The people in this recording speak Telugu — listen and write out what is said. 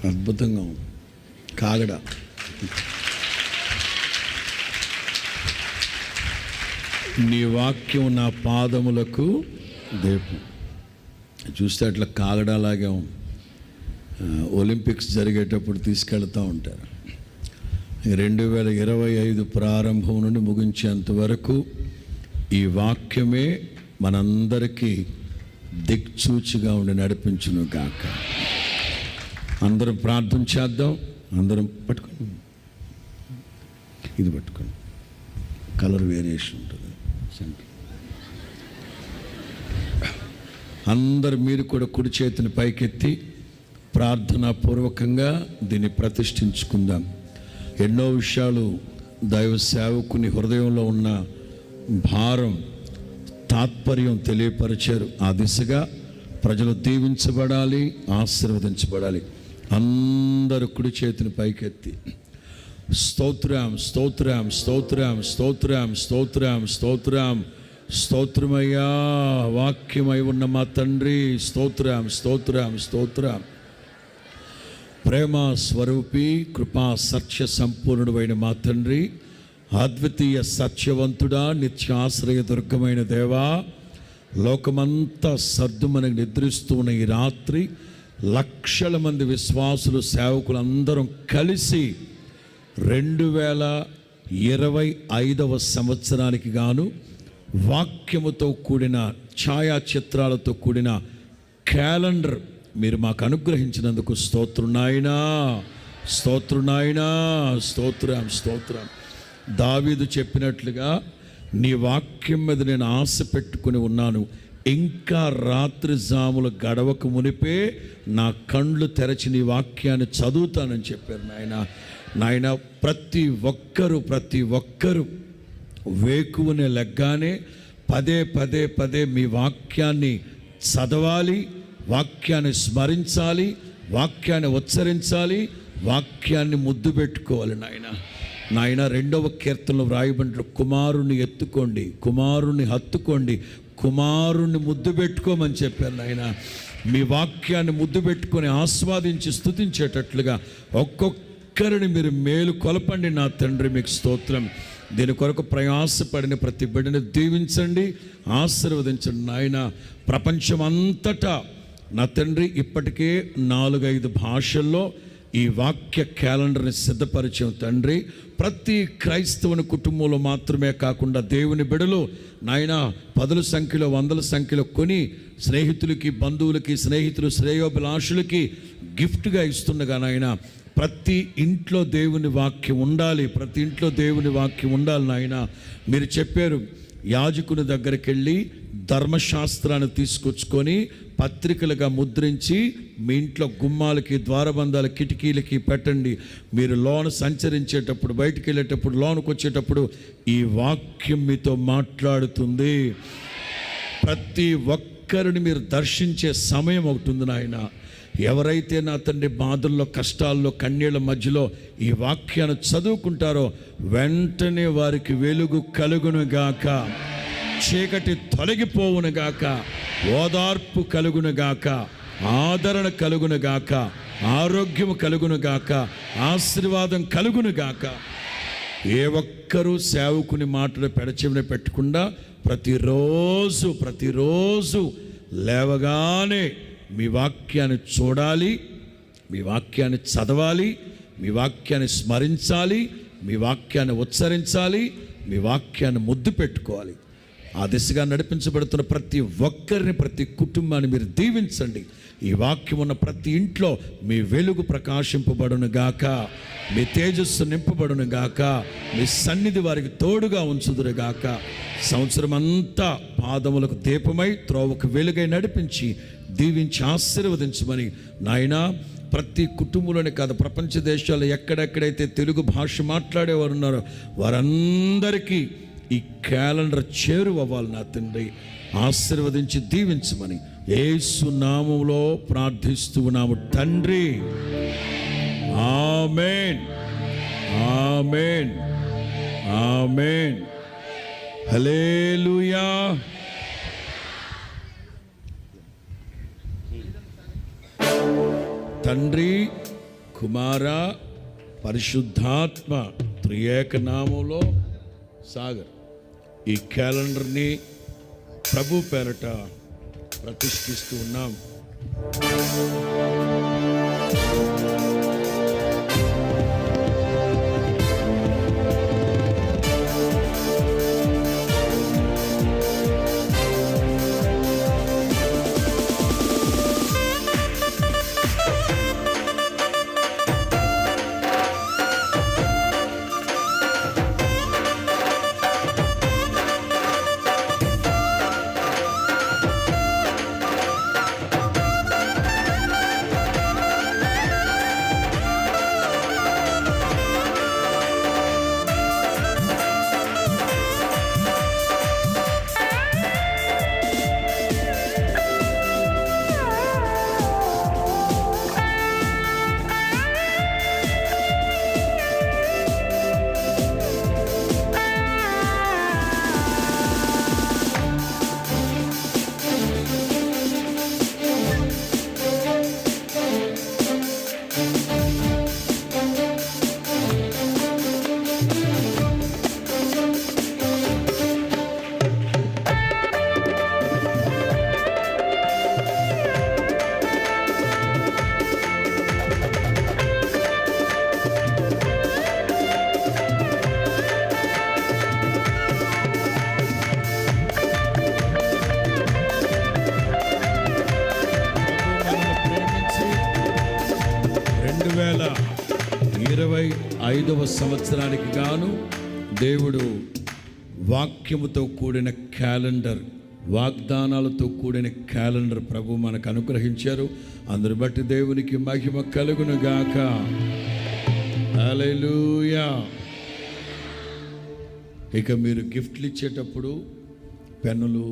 అద్భుతంగా ఉంది. కాగడ నీ వాక్యం నా పాదములకు దీపం. చూస్తే అట్లా కాగడలాగే ఉంది. ఒలింపిక్స్ జరిగేటప్పుడు తీసుకెళ్తూ ఉంటారు. 2025 ప్రారంభం నుండి ముగించేంత వరకు ఈ వాక్యమే మనందరికీ దిక్సూచిగా ఉండి నడిపించును గాక. అందరం ప్రార్థన చేద్దాం. అందరం పట్టుకోండి, ఇది పట్టుకోండి, కలర్ వేరియేషన్ ఉంటుంది. అందరు మీరు కూడా కుడి చేతిని పైకెత్తి ప్రార్థనాపూర్వకంగా దీన్ని ప్రతిష్ఠించుకుందాం. ఎన్నో విషయాలు దైవ సేవకుని హృదయంలో ఉన్న భారం, తాత్పర్యం తెలియపరిచారు. ఆ దిశగా ప్రజలు దీవించబడాలి, ఆశీర్వదించబడాలి. అందరూ కుడి చేతిని పైకెత్తి స్తోత్రం స్తోత్రం స్తోత్రం స్తోత్రం స్తోత్రం స్తోత్రం స్తోత్రమయ్యా, వాక్యమై ఉన్న మా తండ్రి, స్తోత్రం స్తోత్రం స్తోత్రం. ప్రేమ స్వరూపి, కృపా సత్య సంపూర్ణుడైన మా తండ్రి, అద్వితీయ సత్యవంతుడా, నిత్యాశ్రయ దుర్గమైన దేవా, లోకమంతా సర్దుమని నిద్రిస్తూ ఉన్న ఈ రాత్రి లక్షల మంది విశ్వాసులు, సేవకులు అందరం కలిసి 2025వ సంవత్సరానికి గాను వాక్యముతో కూడిన ఛాయాచిత్రాలతో కూడిన క్యాలెండర్ మీరు మాకు అనుగ్రహించినందుకు స్తోత్రం నాయనా, స్తోత్రం నాయనా, స్తోత్రం స్తోత్రం. దావీదు చెప్పినట్లుగా నీ వాక్యం మీద నేను ఆశ పెట్టుకుని ఉన్నాను, ఇంకా రాత్రి జాములు గడవక మునిపే నా కండ్లు తెరచి నీ వాక్యాన్ని చదువుతానని చెప్పారు. నాయన ప్రతి ఒక్కరూ వేకువనే లెగ్గానే పదే పదే పదే మీ వాక్యాన్ని చదవాలి, వాక్యాన్ని స్మరించాలి, వాక్యాన్ని ఉచ్చరించాలి, వాక్యాన్ని ముద్దు పెట్టుకోవాలి. నాయన 2వ కీర్తనలో వ్రాయబడిన కుమారుణ్ణి ఎత్తుకోండి, కుమారుణ్ణి హత్తుకోండి, కుమారుణ్ణి ముద్దు పెట్టుకోమని చెప్పారు. నాయన మీ వాక్యాన్ని ముద్దు పెట్టుకొని ఆస్వాదించి స్తుతించేటట్లుగా ఒక్కొక్కరిని మీరు మేలు కొలపండి. నా తండ్రి మీకు స్తోత్రం. దీని కొరకు ప్రయాసపడిన ప్రతి బిడ్డని దీవించండి, ఆశీర్వదించండి. నాయన ప్రపంచం అంతటా నా తండ్రి ఇప్పటికే 4-5 భాషల్లో ఈ వాక్య క్యాలెండర్ని సిద్ధపరిచాం తండ్రి. ప్రతి క్రైస్తవుని కుటుంబంలో మాత్రమే కాకుండా దేవుని బిడలు నాయన 10ల సంఖ్యలో 100ల సంఖ్యలో కొని స్నేహితులకి, బంధువులకి, స్నేహితులు, శ్రేయోభిలాషులకి గిఫ్ట్గా ఇస్తుండగా నాయన ప్రతి ఇంట్లో దేవుని వాక్యం ఉండాలి, ప్రతి ఇంట్లో దేవుని వాక్యం ఉండాలి. నాయన మీరు చెప్పారు, యాజకుని దగ్గరికి వెళ్ళి ధర్మశాస్త్రాన్ని తీసుకొచ్చుకొని పత్రికలుగా ముద్రించి మీ ఇంట్లో గుమ్మాలకి, ద్వారబంధాల కిటికీలకి పెట్టండి. మీరు లోన సంచరించేటప్పుడు, బయటికి వెళ్ళేటప్పుడు, లోనికి వచ్చేటప్పుడు ఈ వాక్యం మీతో మాట్లాడుతుంది. ప్రతి ఒక్కరిని మీరు దర్శించే సమయం ఒకటి ఉంది నాయన. ఎవరైతే నా తండ్రి బాధల్లో, కష్టాల్లో, కన్నీళ్ళ మధ్యలో ఈ వాక్యాన్ని చదువుకుంటారో వెంటనే వారికి వెలుగు కలుగునుగాక, చీకటి తొలగిపోవునుగాక, ఓదార్పు కలుగునుగాక, ఆదరణ కలుగునుగాక, ఆరోగ్యము కలుగునుగాక, ఆశీర్వాదం కలుగునుగాక. ఏ ఒక్కరూ సేవకుని మాటలు పెడచెవిన పెట్టకుండా ప్రతిరోజు లేవగానే మీ వాక్యాన్ని చూడాలి, మీ వాక్యాన్ని చదవాలి, మీ వాక్యాన్ని స్మరించాలి, మీ వాక్యాన్ని ఉచ్చరించాలి, మీ వాక్యాన్ని ముద్దు పెట్టుకోవాలి. ఆ దిశగా నడిపించబడుతున్న ప్రతి ఒక్కరిని, ప్రతి కుటుంబాన్ని మీరు దీవించండి. ఈ వాక్యం ఉన్న ప్రతి ఇంట్లో మీ వెలుగు ప్రకాశింపబడును గాక, మీ తేజస్సు నింపబడును గాక, మీ సన్నిధి వారికి తోడుగా ఉంచుదురు గాక. సంవత్సరం అంతా పాదములకు దీపమై, త్రోవకు వెలుగై నడిపించి దీవించి ఆశీర్వదించమని నాయనా ప్రతి కుటుంబంలోనే కాదు, ప్రపంచ దేశాల్లో ఎక్కడెక్కడైతే తెలుగు భాష మాట్లాడేవారు ఉన్నారో వారందరికీ ఈ క్యాలెండర్ చేరువవ్వాలి. నా తండ్రి ఆశీర్వదించి దీవించమని యేసు నామములో ప్రార్థిస్తూ ఉన్నాము తండ్రి. ఆమేన్, ఆమేన్, ఆమేన్. హల్లెలూయా. తండ్రి కుమార పరిశుద్ధాత్మ త్రియేక నామంలో సాగర్ ఈ క్యాలెండర్ని ప్రభు పేరట ప్రతిష్ఠిస్తూ ఉన్నాం. సంవత్సరానికి గాను దేవుడు వాక్యముతో కూడిన క్యాలెండర్, వాగ్దానాలతో కూడిన క్యాలెండర్ ప్రభు మనకు అనుగ్రహించారు. అందుని బట్టి దేవునికి మహిమ కలుగును గాక. హల్లెలూయా. ఇక మీరు గిఫ్ట్లు ఇచ్చేటప్పుడు పెన్నులు,